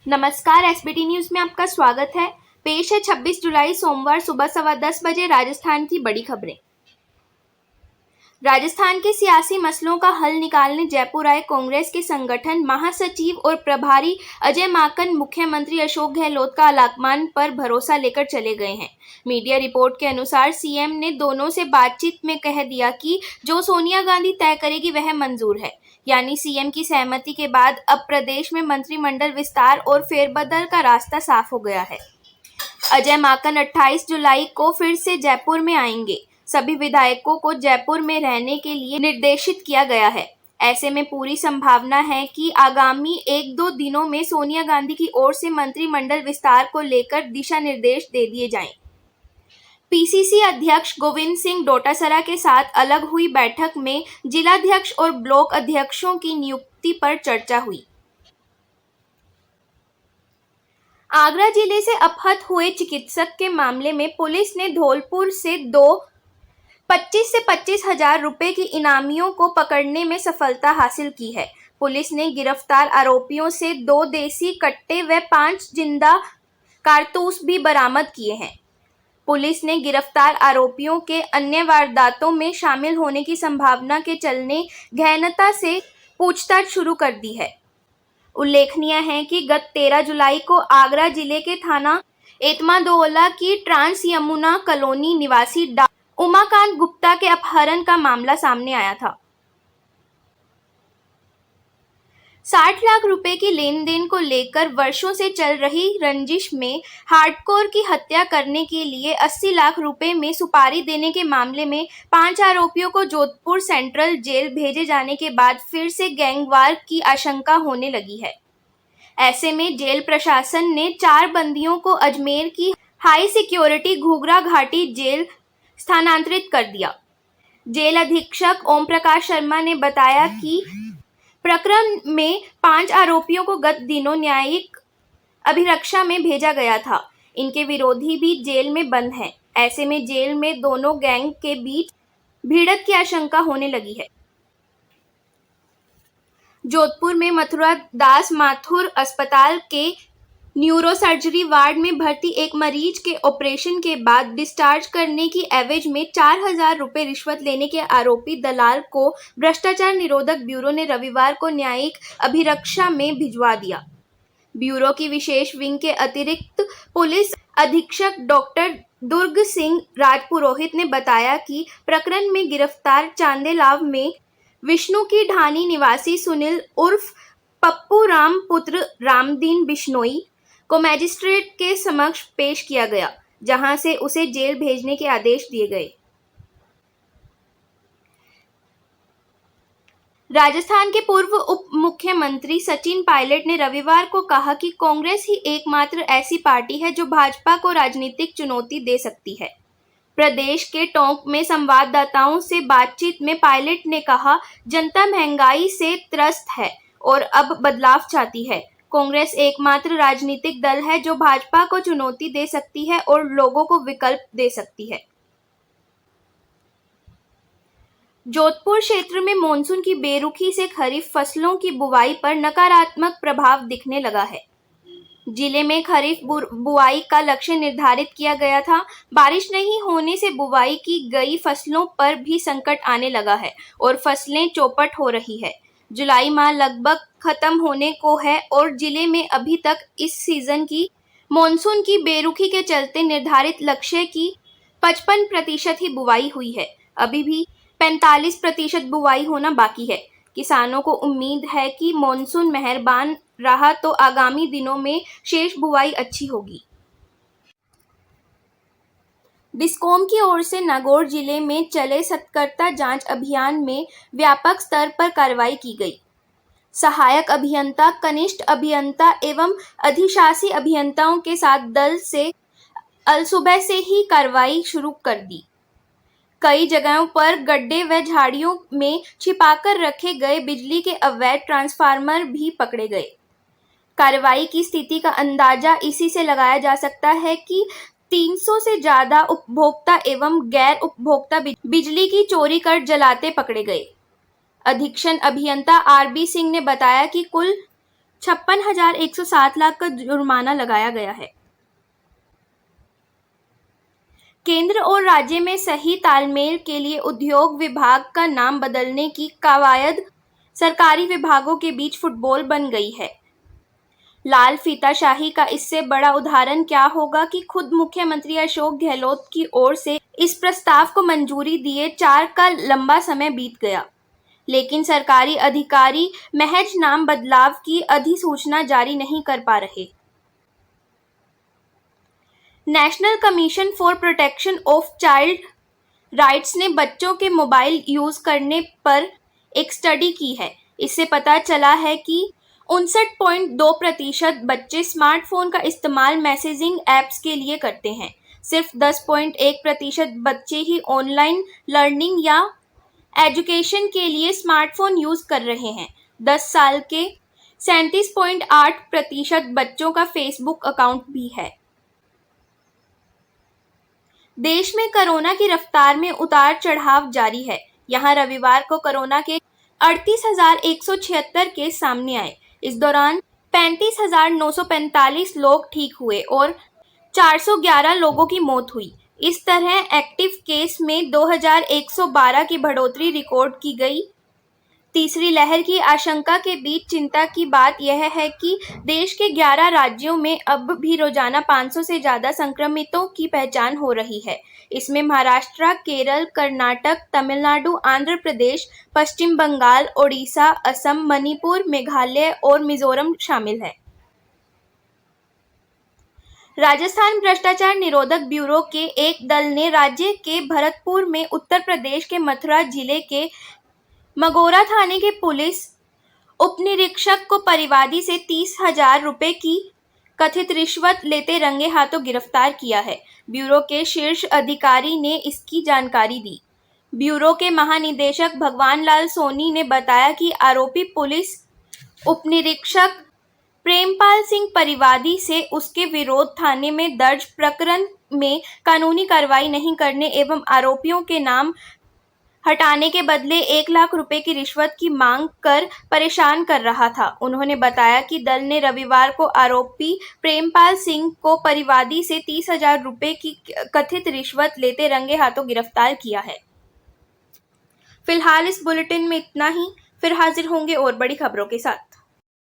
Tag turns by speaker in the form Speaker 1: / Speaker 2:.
Speaker 1: नमस्कार, SBT news में आपका स्वागत है। पेश है 26 जुलाई सोमवार सुबह 10:15 बजे राजस्थान की बड़ी खबरें। राजस्थान के सियासी मसलों का हल निकालने जयपुर आए कांग्रेस के संगठन महासचिव और प्रभारी अजय माकन मुख्यमंत्री अशोक गहलोत का आलाकमान पर भरोसा लेकर चले गए हैं। मीडिया रिपोर्ट के अनुसार सीएम ने दोनों से बातचीत में कह दिया कि जो सोनिया गांधी तय करेगी वह मंजूर है। यानी सीएम की सहमति के बाद अब प्रदेश में मंत्रिमंडल विस्तार और फेरबदल का रास्ता साफ हो गया है। अजय माकन 28 जुलाई को फिर से जयपुर में आएंगे। सभी विधायकों को जयपुर में रहने के लिए निर्देशित किया गया है। ऐसे में पूरी संभावना है कि आगामी 1-2 दिनों में सोनिया गांधी की ओर से मंत्रिमंडल विस्तार को लेकर दिशा निर्देश दे दिए जाएं। पीसीसी अध्यक्ष गोविंद सिंह डोटासरा के साथ अलग हुई बैठक में जिलाध्यक्ष और ब्लॉक अध्यक्षों की नियुक्ति पर चर्चा हुई। आगरा जिले से अपहृत हुए चिकित्सक के मामले में पुलिस ने धौलपुर से 25 से 25,000 रुपए की इनामियों को पकड़ने में सफलता हासिल की है। पुलिस ने गिरफ्तार आरोपियों से 2 देसी कट्टे व 5 जिंदा कारतूस भी बरामद किए हैं। पुलिस ने गिरफ्तार आरोपियों के अन्य वारदातों में शामिल होने की संभावना के चलते गहनता से पूछताछ शुरू कर दी है। उल्लेखनीय है कि गत 13 जुलाई को आगरा जिले के थाना एतमादोला की ट्रांस यमुना कॉलोनी निवासी उमाकांत गुप्ता के अपहरण का मामला सामने आया था। 60 लाख रुपए की लेन देन को लेकर वर्षों से चल रही रंजिश में हार्डकोर की हत्या करने के लिए 80 लाख रुपए में सुपारी देने के मामले में 5 आरोपियों को जोधपुर सेंट्रल जेल भेजे जाने के बाद फिर से गैंगवार की आशंका होने लगी है। ऐसे में जेल प्रशासन ने 4 बंदियों को अजमेर की हाई सिक्योरिटी घूघरा घाटी जेल स्थानांतरित कर दिया। जेल अधीक्षक ओम प्रकाश शर्मा ने बताया कि प्रकरण में 5 आरोपियों को गत दिनों न्यायिक अभिरक्षा में भेजा गया था। इनके विरोधी भी जेल में बंद हैं। ऐसे में जेल में दोनों गैंग के बीच भिड़ंत की आशंका होने लगी है। जोधपुर में मथुरा दास माथुर अस्पताल के न्यूरोसर्जरी वार्ड में भर्ती एक मरीज के ऑपरेशन के बाद डिस्चार्ज करने की एवज में 4,000 रुपए रिश्वत लेने के आरोपी दलाल को भ्रष्टाचार निरोधक ब्यूरो ने रविवार को न्यायिक अभिरक्षा में भिजवा दिया। ब्यूरो की विशेष विंग के अतिरिक्त पुलिस अधीक्षक डॉक्टर दुर्ग सिंह राजपुरोहित ने बताया कि प्रकरण में गिरफ्तार चांदेलाव में विष्णु की ढानी निवासी सुनील उर्फ पप्पू राम पुत्र रामदीन बिश्नोई को मैजिस्ट्रेट के समक्ष पेश किया गया, जहां से उसे जेल भेजने के आदेश दिए गए। राजस्थान के पूर्व उप मुख्यमंत्री सचिन पायलट ने रविवार को कहा कि कांग्रेस ही एकमात्र ऐसी पार्टी है जो भाजपा को राजनीतिक चुनौती दे सकती है। प्रदेश के टोंक में संवाददाताओं से बातचीत में पायलट ने कहा, जनता महंगाई से त्रस्त है और अब बदलाव चाहती है। कांग्रेस एकमात्र राजनीतिक दल है जो भाजपा को चुनौती दे सकती है और लोगों को विकल्प दे सकती है। जोधपुर क्षेत्र में मानसून की बेरुखी से खरीफ फसलों की बुवाई पर नकारात्मक प्रभाव दिखने लगा है। जिले में खरीफ बुआई का लक्ष्य निर्धारित किया गया था। बारिश नहीं होने से बुआई की गई फसलों पर भी संकट आने लगा है और फसलें चौपट हो रही है। जुलाई माह लगभग खत्म होने को है और जिले में अभी तक इस सीजन की मॉनसून की बेरुखी के चलते निर्धारित लक्ष्य की 55% ही बुआई हुई है। अभी भी 45% बुआई होना बाकी है। किसानों को उम्मीद है कि मॉनसून मेहरबान रहा तो आगामी दिनों में शेष बुआई अच्छी होगी। डिस्कॉम की ओर से नागौर जिले में चले सतर्कता जांच अभियान में व्यापक स्तर पर कार्रवाई की गई। सहायक अभियंता, कनिष्ठ अभियंता एवं अधिशासी अभियंताओं के साथ दल से अलसुबह से ही कार्रवाई शुरू कर दी। कई जगहों पर गड्ढे व झाड़ियों में छिपाकर रखे गए बिजली के अवैध ट्रांसफार्मर भी पकड़े गए। कार्रवाई की स्थिति का अंदाजा इसी से लगाया जा सकता है कि 300 से ज्यादा उपभोक्ता एवं गैर उपभोक्ता बिजली की चोरी कर जलाते पकड़े गए। अधीक्षण अभियंता आरबी सिंह ने बताया कि कुल 56,107 लाख का जुर्माना लगाया गया है। केंद्र और राज्य में सही तालमेल के लिए उद्योग विभाग का नाम बदलने की कवायद सरकारी विभागों के बीच फुटबॉल बन गई है। लाल फीताशाही का इससे बड़ा उदाहरण क्या होगा कि खुद मुख्यमंत्री अशोक गहलोत की ओर से इस प्रस्ताव को मंजूरी दिए 4 का लंबा समय बीत गया, लेकिन सरकारी अधिकारी महज नाम बदलाव की अधिसूचना जारी नहीं कर पा रहे। National commission for protection of child rights ने बच्चों के मोबाइल यूज करने पर एक स्टडी की है। इससे पता चला है कि 59.2% बच्चे स्मार्टफोन का इस्तेमाल मैसेजिंग ऐप्स के लिए करते हैं। सिर्फ 10.1% बच्चे ही ऑनलाइन लर्निंग या एजुकेशन के लिए स्मार्टफोन यूज कर रहे हैं। 10 साल के 37.8% बच्चों का फेसबुक अकाउंट भी है। देश में कोरोना की रफ्तार में उतार चढ़ाव जारी है। यहां रविवार को कोरोना के 38,176 केस सामने आए। इस दौरान 35,945 लोग ठीक हुए और 411 लोगों की मौत हुई। इस तरह एक्टिव केस में 2,112 की बढ़ोतरी रिकॉर्ड की गई। तीसरी लहर की आशंका के बीच चिंता की बात यह है कि देश के 11 राज्यों में अब भी रोजाना 500 से ज्यादा संक्रमितों की पहचान हो रही है। इसमें महाराष्ट्र, केरल, कर्नाटक, तमिलनाडु, आंध्र प्रदेश, पश्चिम बंगाल, ओडिशा, असम, मणिपुर, मेघालय और मिजोरम शामिल है। राजस्थान भ्रष्टाचार निरोधक ब्यूरो के एक दल ने राज्य के भरतपुर में उत्तर प्रदेश के मथुरा जिले के मगोरा थाने के पुलिस उपनिरीक्षक को परिवादी से 30,000 रुपए की कथित रिश्वत लेते रंगे हाथों गिरफ्तार किया है। ब्यूरो के शीर्ष अधिकारी ने इसकी जानकारी दी। ब्यूरो के महानिदेशक भगवान लाल सोनी ने बताया कि आरोपी पुलिस उपनिरीक्षक प्रेमपाल सिंह परिवादी से उसके विरोध थाने में दर्ज प्रकरण में कानूनी कार्रवाई नहीं करने एवं आरोपियों के नाम हटाने के बदले 1 लाख रुपए की रिश्वत की मांग कर परेशान कर रहा था। उन्होंने बताया कि दल ने रविवार को आरोपी प्रेमपाल सिंह को परिवादी से 30,000 रुपए की कथित रिश्वत लेते रंगे हाथों गिरफ्तार किया है। फिलहाल इस बुलेटिन में इतना ही। फिर हाजिर होंगे और बड़ी खबरों के साथ।